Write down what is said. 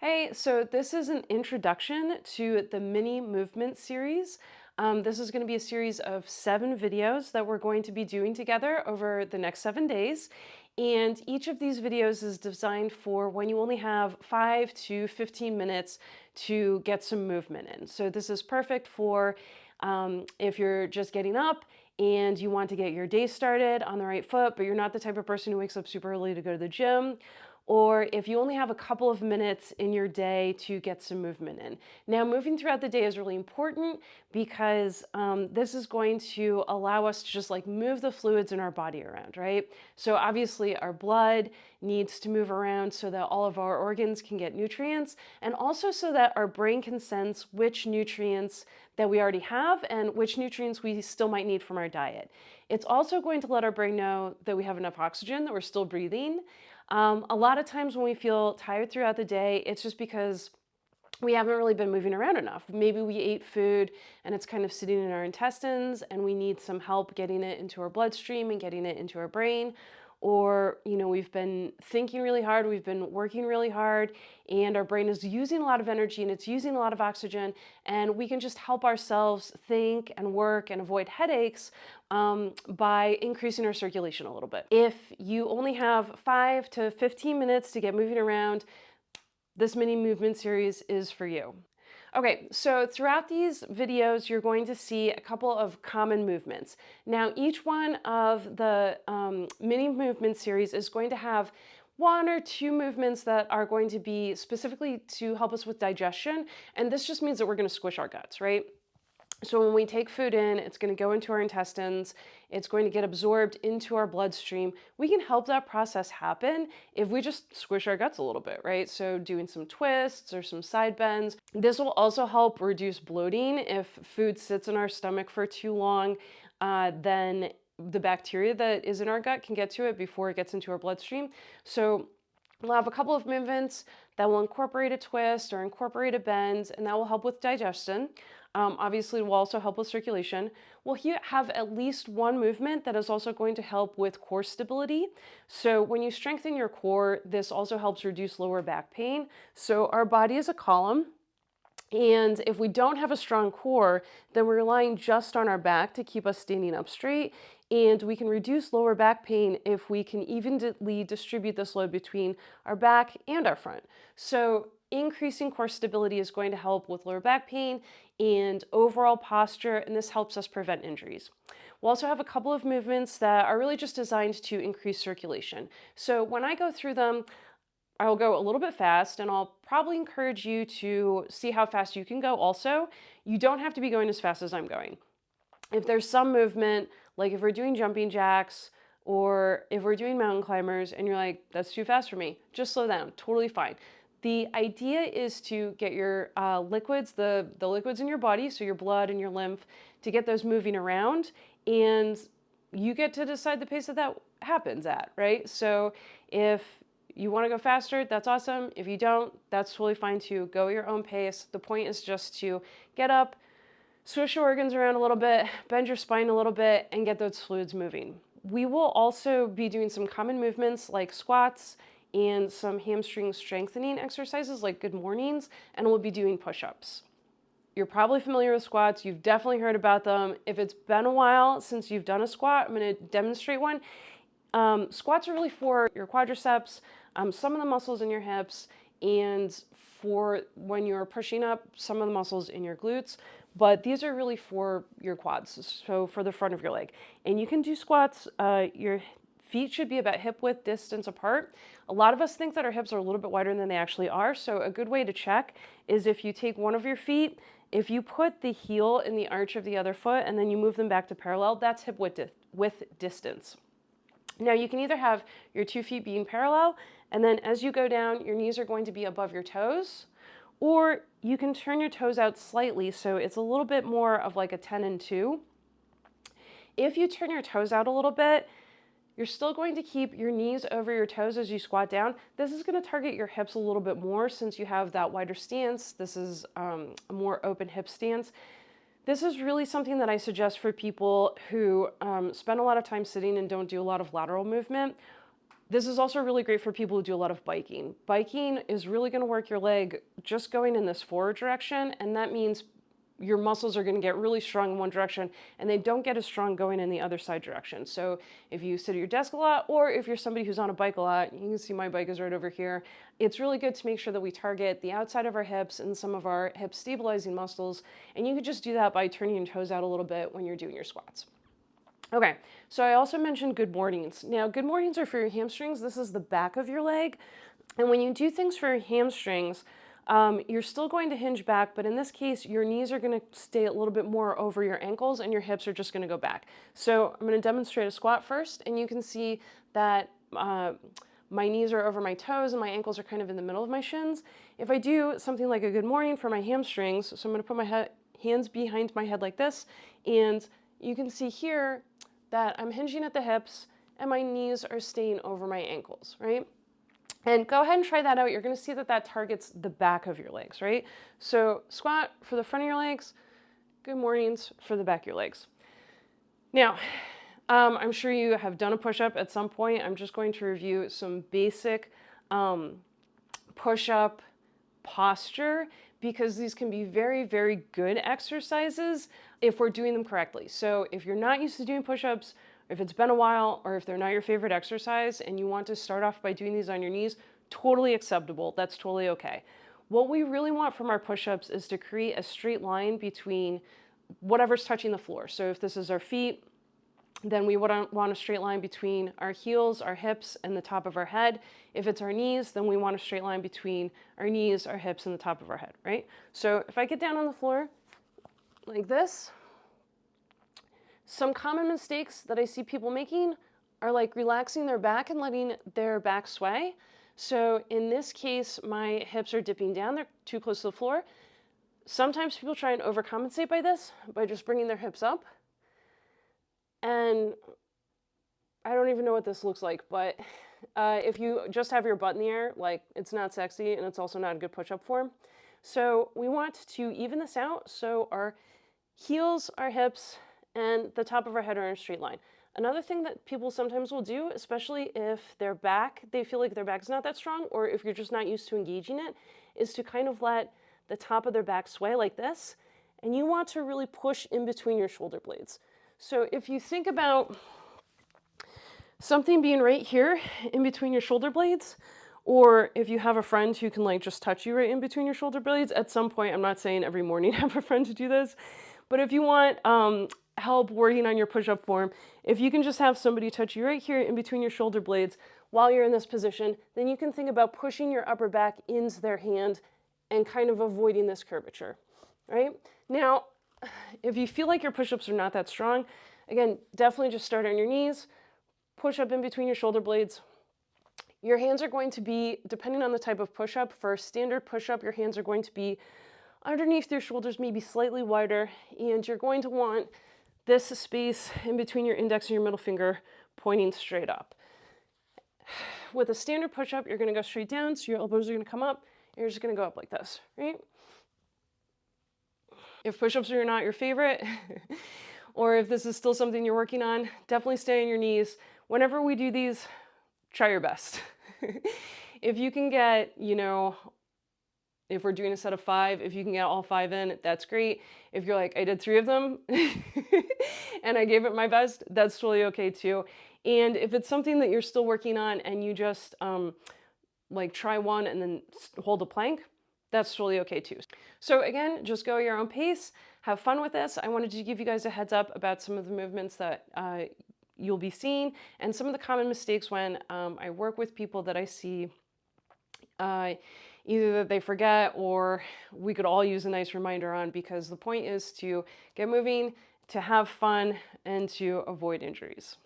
Hey, so this is an introduction to the mini movement series. This is going to be a series of 7 videos that we're going to be doing together over the next 7 days. And each of these videos is designed for when you only have 5 to 15 minutes to get some movement in. So this is perfect for if you're just getting up and you want to get your day started on the right foot, but you're not the type of person who wakes up super early to go to the gym, or if you only have a couple of minutes in your day to get some movement in. Now, moving throughout the day is really important because this is going to allow us to just like move the fluids in our body around, right? So obviously our blood needs to move around so that all of our organs can get nutrients, and also so that our brain can sense which nutrients that we already have and which nutrients we still might need from our diet. It's also going to let our brain know that we have enough oxygen, that we're still breathing. A lot of times when we feel tired throughout the day, it's just because we haven't really been moving around enough. Maybe we ate food and it's kind of sitting in our intestines and we need some help getting it into our bloodstream and getting it into our brain. Or, we've been thinking really hard, we've been working really hard, and our brain is using a lot of energy and it's using a lot of oxygen, and we can just help ourselves think and work and avoid headaches by increasing our circulation a little bit. If you only have 5 to 15 minutes to get moving around, this mini movement series is for you. Okay, so throughout these videos, you're going to see a couple of common movements. Now, each one of the mini movement series is going to have 1 or 2 movements that are going to be specifically to help us with digestion. And this just means that we're going to squish our guts, right? So when we take food in, it's going to go into our intestines, it's going to get absorbed into our bloodstream. We can help that process happen if we just squish our guts a little bit, right? So doing some twists or some side bends. This will also help reduce bloating. If food sits in our stomach for too long, then the bacteria that is in our gut can get to it before it gets into our bloodstream. So we'll have a couple of movements that will incorporate a twist or incorporate a bend, and that will help with digestion. Obviously, it will also help with circulation. We'll have at least one movement that is also going to help with core stability. So when you strengthen your core, this also helps reduce lower back pain. So our body is a column. And if we don't have a strong core, then we're relying just on our back to keep us standing up straight. And we can reduce lower back pain if we can evenly distribute this load between our back and our front. So increasing core stability is going to help with lower back pain and overall posture, and this helps us prevent injuries. We'll also have a couple of movements that are really just designed to increase circulation. So when I go through them, I'll go a little bit fast, and I'll probably encourage you to see how fast you can go also. You don't have to be going as fast as I'm going. If there's some movement, like if we're doing jumping jacks or if we're doing mountain climbers and you're like, that's too fast for me, just slow down, totally fine. The idea is to get your liquids, the liquids in your body, so your blood and your lymph, to get those moving around, and you get to decide the pace that happens at, right? So if you want to go faster, that's awesome. If you don't, that's totally fine too. Go at your own pace. The point is just to get up, swish your organs around a little bit, bend your spine a little bit, and get those fluids moving. We will also be doing some common movements like squats and some hamstring strengthening exercises like good mornings, and we'll be doing push-ups. You're probably familiar with squats. You've definitely heard about them. If it's been a while since you've done a squat, I'm going to demonstrate one. Squats are really for your quadriceps, some of the muscles in your hips, and for when you're pushing up, some of the muscles in your glutes. But these are really for your quads, so for the front of your leg. And you can do squats. Your feet should be about hip width distance apart. A lot of us think that our hips are a little bit wider than they actually are. So a good way to check is if you take one of your feet, if you put the heel in the arch of the other foot and then you move them back to parallel, that's hip width distance. Now you can either have your 2 feet being parallel, and then as you go down, your knees are going to be above your toes, or you can turn your toes out slightly so it's a little bit more of like a 10 and 2. If you turn your toes out a little bit, you're still going to keep your knees over your toes as you squat down. This is going to target your hips a little bit more since you have that wider stance. This is a more open hip stance. This is really something that I suggest for people who spend a lot of time sitting and don't do a lot of lateral movement. This is also really great for people who do a lot of biking. Biking is really going to work your leg just going in this forward direction, and that means your muscles are going to get really strong in one direction and they don't get as strong going in the other side direction. So if you sit at your desk a lot, or if you're somebody who's on a bike a lot, you can see my bike is right over here. It's really good to make sure that we target the outside of our hips and some of our hip stabilizing muscles. And you can just do that by turning your toes out a little bit when you're doing your squats. Okay, so I also mentioned good mornings. Now, good mornings are for your hamstrings. This is the back of your leg. And when you do things for your hamstrings, you're still going to hinge back, but in this case, your knees are going to stay a little bit more over your ankles and your hips are just going to go back. So I'm going to demonstrate a squat first, and you can see that my knees are over my toes and my ankles are kind of in the middle of my shins. If I do something like a good morning for my hamstrings, so I'm going to put my hands behind my head like this, and you can see here that I'm hinging at the hips and my knees are staying over my ankles, right? And go ahead and try that out. You're going to see that that targets the back of your legs, right? So squat for the front of your legs, good mornings for the back of your legs. Now, I'm sure you have done a push-up at some point. I'm just going to review some basic push-up posture, because these can be very, very good exercises if we're doing them correctly. So if you're not used to doing push-ups, if it's been a while, or if they're not your favorite exercise and you want to start off by doing these on your knees, totally acceptable. That's totally okay. What we really want from our push-ups is to create a straight line between whatever's touching the floor. So if this is our feet, then we want a straight line between our heels, our hips, and the top of our head. If it's our knees, then we want a straight line between our knees, our hips, and the top of our head, right? So if I get down on the floor like this, some common mistakes that I see people making are like relaxing their back and letting their back sway. So in this case, my hips are dipping down, they're too close to the floor. Sometimes people try and overcompensate by this, by just bringing their hips up. And I don't even know what this looks like, but if you just have your butt in the air, like, it's not sexy and it's also not a good push-up form. So we want to even this out so our heels, our hips, and the top of our head are in a straight line. Another thing that people sometimes will do, especially if their back, they feel like their back's not that strong, or if you're just not used to engaging it, is to kind of let the top of their back sway like this. And you want to really push in between your shoulder blades. So if you think about something being right here in between your shoulder blades, or if you have a friend who can like just touch you right in between your shoulder blades at some point, I'm not saying every morning have a friend to do this, but if you want help working on your push-up form, if you can just have somebody touch you right here in between your shoulder blades while you're in this position, then you can think about pushing your upper back into their hand and kind of avoiding this curvature, right? Now, if you feel like your push-ups are not that strong, again, definitely just start on your knees, push up in between your shoulder blades. Your hands are going to be, depending on the type of push-up, for a standard push-up, your hands are going to be underneath your shoulders, maybe slightly wider, and you're going to want this space in between your index and your middle finger pointing straight up. With a standard push-up, you're going to go straight down, so your elbows are going to come up, and you're just going to go up like this, right? If push-ups are not your favorite, or if this is still something you're working on, definitely stay on your knees. Whenever we do these, try your best. If you can get, if we're doing a set of 5, if you can get all 5 in, that's great. If you're like, I did 3 of them and I gave it my best, that's totally okay too. And if it's something that you're still working on and you just like try one and then hold a plank, that's totally okay too. So again, just go at your own pace, have fun with this. I wanted to give you guys a heads up about some of the movements that you'll be seeing and some of the common mistakes when I work with people that I see either that they forget or we could all use a nice reminder on, because the point is to get moving, to have fun, and to avoid injuries.